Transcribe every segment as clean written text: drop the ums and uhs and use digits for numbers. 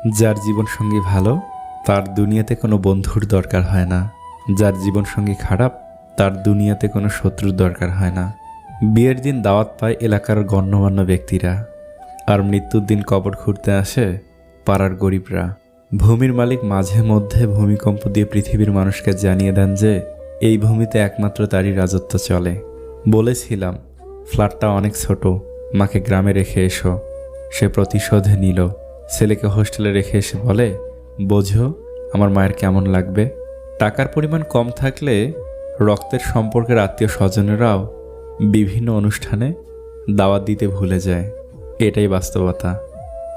যার জীবনসঙ্গী ভালো তার দুনিয়াতে কোনো বন্ধুর দরকার হয় না। যার জীবনসঙ্গী খারাপ তার দুনিয়াতে কোনো শত্রুর দরকার হয় না। বিয়ের দিন দাওয়াত পায় এলাকার গণ্যমান্য ব্যক্তিরা, আর মৃত্যুর দিন কবর খুঁড়তে আসে পাড়ার গরিবরা। ভূমির মালিক মাঝে মধ্যে ভূমিকম্প দিয়ে পৃথিবীর মানুষকে জানিয়ে দেন যে এই ভূমিতে একমাত্র তারই রাজত্ব চলে। বলেছিলাম ফ্ল্যাটটা অনেক ছোট, মাকে গ্রামে রেখে এসো। সে প্রতিশোধ নিল। ছেলেকে হোস্টেলে রেখে এসে বলে, বোঝো আমার মায়ের কেমন লাগবে। টাকার পরিমাণ কম থাকলে রক্তের সম্পর্কের আত্মীয় স্বজনেরাও বিভিন্ন অনুষ্ঠানে দাওয়াত দিতে ভুলে যায়। এটাই বাস্তবতা।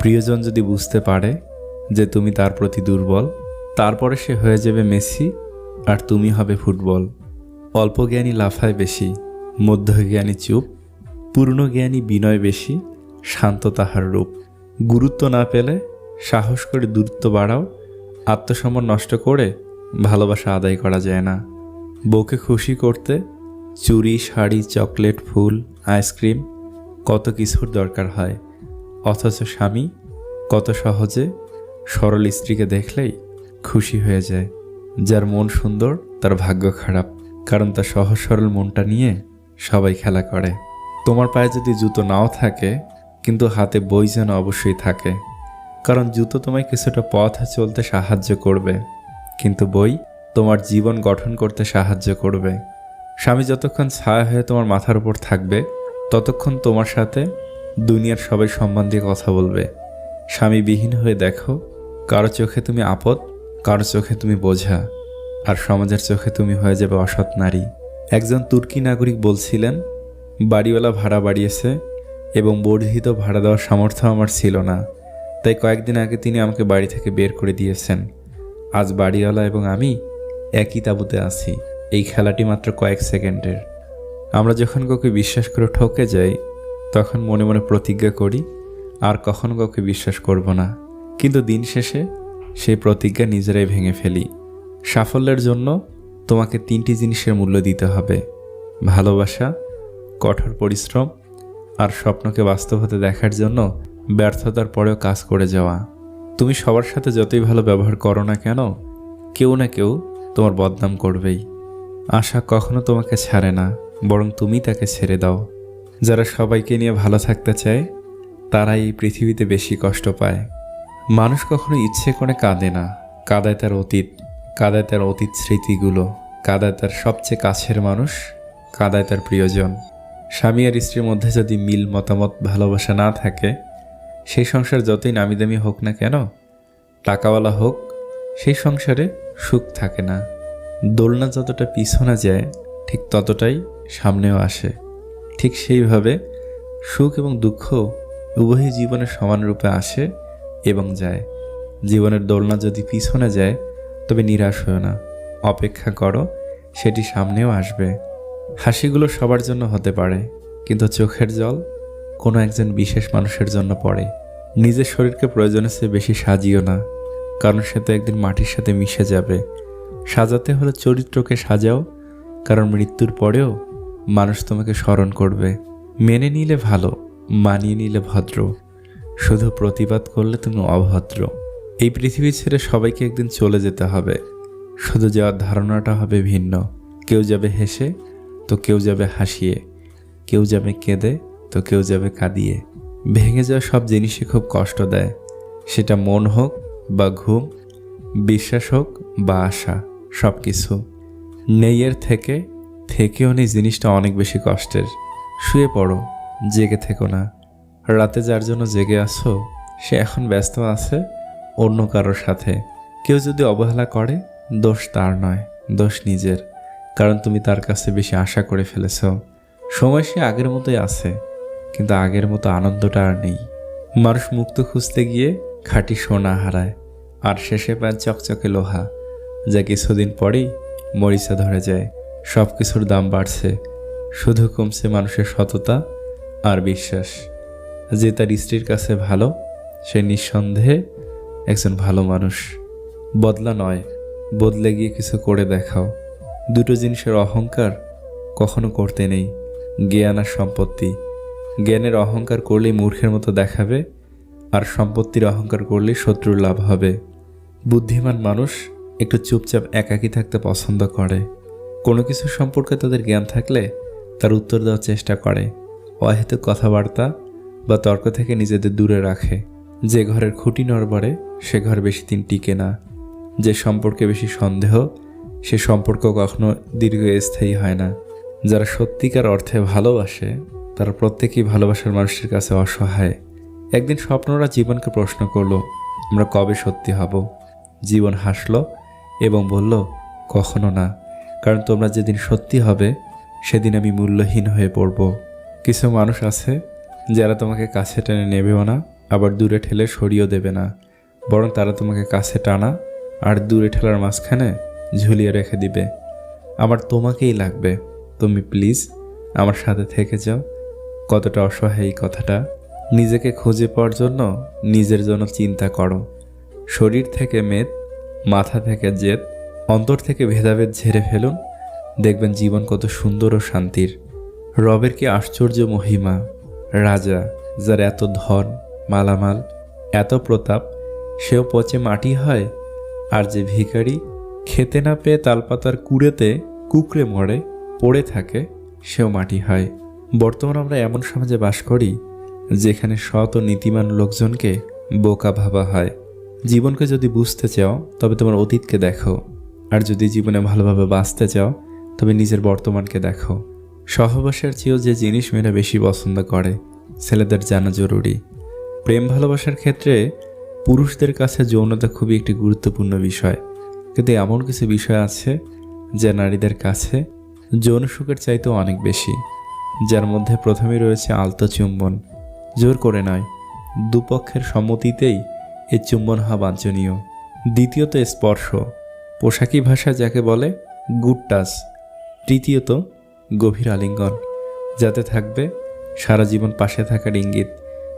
প্রিয়জন যদি বুঝতে পারে যে তুমি তার প্রতি দুর্বল, তারপরে সে হয়ে যাবে মেসি আর তুমি হবে ফুটবল। অল্প জ্ঞানী লাফায় বেশি, মধ্যজ্ঞানী চুপ, পূর্ণ জ্ঞানী বিনয় বেশি, শান্ত তাহার রূপ। গুরুত্ব না পেলে সাহস করে দূরত্ব বাড়াও। আত্মসম্মান নষ্ট করে ভালোবাসা আদায় করা যায় না। বউকে খুশি করতে চুড়ি, শাড়ি, চকলেট, ফুল, আইসক্রিম কত কিছুর দরকার হয়, অথচ স্বামী কত সহজে সরল স্ত্রীকে দেখলেই খুশি হয়ে যায়। যার মন সুন্দর তার ভাগ্য খারাপ, কারণ তার সহজ সরল মনটা নিয়ে সবাই খেলা করে। তোমার পায়ে যদি জুতো নাও থাকে, কিন্তু হাতে বই যেন অবশ্যই থাকে, কারণ জুতো তোমায় কিছুটা পথ চলতে সাহায্য করবে, কিন্তু বই তোমার জীবন গঠন করতে সাহায্য করবে। স্বামী যতক্ষণ ছায়া হয়ে তোমার মাথার উপর থাকবে, ততক্ষণ তোমার সাথে দুনিয়ার সবাই সম্মান দিয়ে কথা বলবে। স্বামী বিহীন হয়ে দেখো, কারো চোখে তুমি আপদ, কারো চোখে তুমি বোঝা, আর সমাজের চোখে তুমি হয়ে যাবে অসৎ নারী। একজন তুর্কি নাগরিক বলছিলেন, বাড়িওয়ালা ভাড়া বাড়িয়েছে এবং বর্ধিত ভাড়া দেওয়ার সামর্থ্য আমার ছিল না, তাই কয়েকদিন আগে তিনি আমাকে বাড়ি থেকে বের করে দিয়েছেন। আজ বাড়িওয়ালা এবং আমি একই তাঁবুতে আছি। এই খেলাটি মাত্র কয়েক সেকেন্ডের। আমরা যখন কাউকে বিশ্বাস করে ঠকে যাই, তখন মনে মনে প্রতিজ্ঞা করি আর কখনো কাউকে বিশ্বাস করব না, কিন্তু দিন শেষে সেই প্রতিজ্ঞা নিজেরাই ভেঙে ফেলি। সাফল্যের জন্য তোমাকে 3টি জিনিসের মূল্য দিতে হবে: ভালোবাসা, কঠোর পরিশ্রম, আর স্বপ্নকে বাস্তব হতে দেখার জন্য ব্যর্থতার পরেও কাজ করে যাওয়া। তুমি সবার সাথে যতই ভালো ব্যবহার করো না কেন, কেউ না কেউ তোমার বদনাম করবেই। আশা কখনো তোমাকে ছাড়ে না, বরং তুমি তাকে ছেড়ে দাও। যারা সবাইকে নিয়ে ভালো থাকতে চায়, তারাই এই পৃথিবীতে বেশি কষ্ট পায়। মানুষ কখনো ইচ্ছে করে কাঁদে না, কাঁদায় তার অতীত, কাঁদায় তার অতীত স্মৃতিগুলো, কাঁদায় তার সবচেয়ে কাছের মানুষ, কাঁদায় তার প্রিয়জন। স্বামী আর স্ত্রীর মধ্যে যদি মিল, মতামত, ভালোবাসা না থাকে, সেই সংসার যতই নামি দামি হোক না কেন, টাকাওয়ালা হোক, সেই সংসারে সুখ থাকে না। দোলনা যতটা পিছনে যায়, ঠিক ততটাই সামনেও আসে। ঠিক সেইভাবে সুখ এবং দুঃখ উভয়ই জীবনে সমান রূপে আসে এবং যায়। জীবনের দোলনা যদি পিছনে যায়, তবে নিরাশ হও না, অপেক্ষা করো, সেটি সামনেও আসবে। হাসিগুলো সবার জন্য হতে পারে, কিন্তু চোখের জল কোনো একজন বিশেষ মানুষের জন্য পড়ে। নিজের শরীরকে প্রয়োজনের চেয়ে বেশি সাজিও না, কারণ সে তো একদিন মাটির সাথে মিশে যাবে। সাজাতে হলে চরিত্রকে সাজাও, কারণ মৃত্যুর পরেও মানুষ তোমাকে স্মরণ করবে। মেনে নিলে ভালো, মানিয়ে নিলে ভদ্র, শুধু প্রতিবাদ করলে তুমি অভদ্র। এই পৃথিবী ছেড়ে সবাইকে একদিন চলে যেতে হবে, শুধু যাওয়ার ধারণাটা হবে ভিন্ন। কেউ যাবে হেসে তো কেউ যাবে হাসিয়ে, কেউ যাবে কেঁদে তো কেউ যাবে কাঁদিয়ে। ভেঙে যাওয়া সব জিনিসই খুব কষ্ট দেয়, সেটা মন হোক বা ঘুম, বিশ্বাস হোক বা আশা, সব কিছু। নেইয়ের থেকেও নেই জিনিসটা অনেক বেশি কষ্টের। শুয়ে পড়ো, জেগে থেকো না। রাতে যার জন্য জেগে আছো, সে এখন ব্যস্ত আছে অন্য কারোর সাথে। কেউ যদি অবহেলা করে, দোষ তার নয়, দোষ নিজের, কারণ তুমি তার কাছে বেশি আশা করে ফেলেছ। সময় সে আগের মতোই আছে, কিন্তু আগের মতো আনন্দটা আর নেই। মানুষ মুক্ত খুঁজতে গিয়ে খাঁটি সোনা হারায়, আর শেষে পায় চকচকে লোহা, যা কিছুদিন পরেই মরিচা ধরে যায়। সব কিছুর দাম বাড়ছে, শুধু কমছে মানুষের সততা আর বিশ্বাস। যে তার স্ত্রীর কাছে ভালো, সে নিঃসন্দেহে একজন ভালো মানুষ। বদলা নয়, বদলে গিয়ে কিছু করে দেখাও। দুটো জিনিসের অহংকার কখনো করতে নেই, জ্ঞান আর সম্পত্তি। জ্ঞানের অহংকার করলেই মূর্খের মতো দেখাবে, আর সম্পত্তির অহংকার করলে শত্রুর লাভ হবে। বুদ্ধিমান মানুষ একটু চুপচাপ একাকী থাকতে পছন্দ করে। কোনো কিছু সম্পর্কে তাদের জ্ঞান থাকলে তার উত্তর দেওয়ার চেষ্টা করে। অহেতুক কথাবার্তা বা তর্ক থেকে নিজেদের দূরে রাখে। যে ঘরের খুঁটি নড়বড়ে সে ঘর বেশি দিন টিকে না। যে সম্পর্কে বেশি সন্দেহ সে সম্পর্ক কখনো দীর্ঘস্থায়ী হয় না। যারা সত্যিকার অর্থে ভালোবাসে তারা প্রত্যেকেই ভালোবাসার মানুষের কাছে অসহায়। একদিন স্বপ্নরা জীবনকে প্রশ্ন করলো, আমরা কবে সত্যি হব? জীবন হাসলো এবং বলল, কখনো না, কারণ তোমরা যেদিন সত্যি হবে সেদিন আমি মূল্যহীন হয়ে পড়ব। কিছু মানুষ আছে যারা তোমাকে কাছে টেনে নেবেও না, আবার দূরে ঠেলে সরিয়েও দেবে না, বরং তারা তোমাকে কাছে টানা আর দূরে ঠেলার মাঝখানে ঝুলিয়ে রেখে দিবে। আমার তোমাকেই লাগবে, তুমি প্লিজ আমার সাথে থেকে যাও। কতটা অসহায় এই কথাটা। নিজেকে খুঁজে পাওয়ার জন্য নিজের জন্য চিন্তা করো। শরীর থেকে মেদ, মাথা থেকে জেদ, অন্তর থেকে ভেদাভেদ ঝেড়ে ফেলুন, দেখবেন জীবন কত সুন্দর ও শান্তির। রবের কি আশ্চর্য মহিমা। রাজা যার এত ধন, মালামাল, এত প্রতাপ, সেও পচে মাটি হয়। আর যে ভিখারি খেতে না পেয়ে তালপাতার কুড়েতে কুকড়ে মরে পড়ে থাকে, সেও মাটি হয়। বর্তমান আমরা এমন সমাজে বাস করি যেখানে সৎ ও নীতিমান লোকজনকে বোকা ভাবা হয়। জীবনকে যদি বুঝতে চাও তবে তোমার অতীতকে দেখো, আর যদি জীবনে ভালোভাবে বাঁচতে চাও তবে নিজের বর্তমানকে দেখো। সহবাসের চেয়েও যে জিনিস মেয়েরা বেশি পছন্দ করে ছেলেদের জানা জরুরি। প্রেম ভালোবাসার ক্ষেত্রে পুরুষদের কাছে যৌনতা খুবই একটি গুরুত্বপূর্ণ বিষয়, কিন্তু এমন কিছু বিষয় আছে যা নারীদের কাছে যৌন সুখের চাইতেও অনেক বেশি। যার মধ্যে প্রথমেই রয়েছে আলতো চুম্বন। জোর করে নয়, দুপক্ষের সম্মতিতেই এই চুম্বন হওয়া বাঞ্ছনীয়। দ্বিতীয়ত স্পর্শ, পোশাকি ভাষা যাকে বলে গুড টাচ। তৃতীয়ত গভীর আলিঙ্গন, যাতে থাকবে সারা জীবন পাশে থাকার ইঙ্গিত।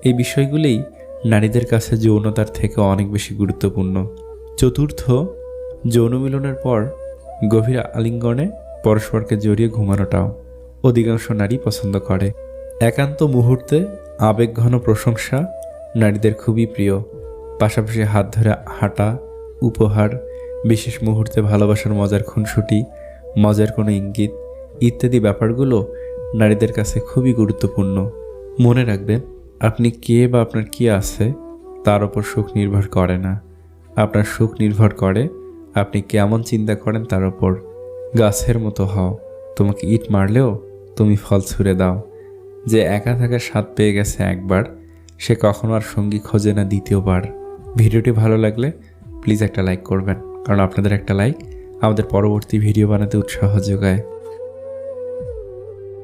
এই বিষয়গুলিই নারীদের কাছে যৌনতার থেকে অনেক বেশি গুরুত্বপূর্ণ। চতুর্থ, যৌন মিলনের পর গভীর আলিঙ্গনে পরস্পরকে জড়িয়ে ঘুমানোটাও অধিকাংশ নারী পছন্দ করে। একান্ত মুহূর্তে আবেগঘন প্রশংসা নারীদের খুবই প্রিয়। পাশাপাশি হাত ধরে হাঁটা, উপহার, বিশেষ মুহূর্তে ভালোবাসার মজার খুনসুটি, মজার কোনো ইঙ্গিত ইত্যাদি ব্যাপারগুলো নারীদের কাছে খুবই গুরুত্বপূর্ণ। মনে রাখবেন, আপনি কে বা আপনার কি আছে তার ওপর সুখ নির্ভর করে না। আপনার সুখ নির্ভর করে আপনি কেমন চিন্তা করেন তার ওপর। গাছের মতো হও, তোমাকে ইট মারলেও তুমি ফল ছুঁড়ে দাও। যে একা থাকার স্বাদ পেয়ে গেছে একবার, সে কখনো আর সঙ্গী খোঁজে না দ্বিতীয়বার। ভিডিওটি ভালো লাগলে প্লিজ একটা লাইক করবেন, কারণ আপনাদের একটা লাইক আমাদের পরবর্তী ভিডিও বানাতে উৎসাহ যোগায়।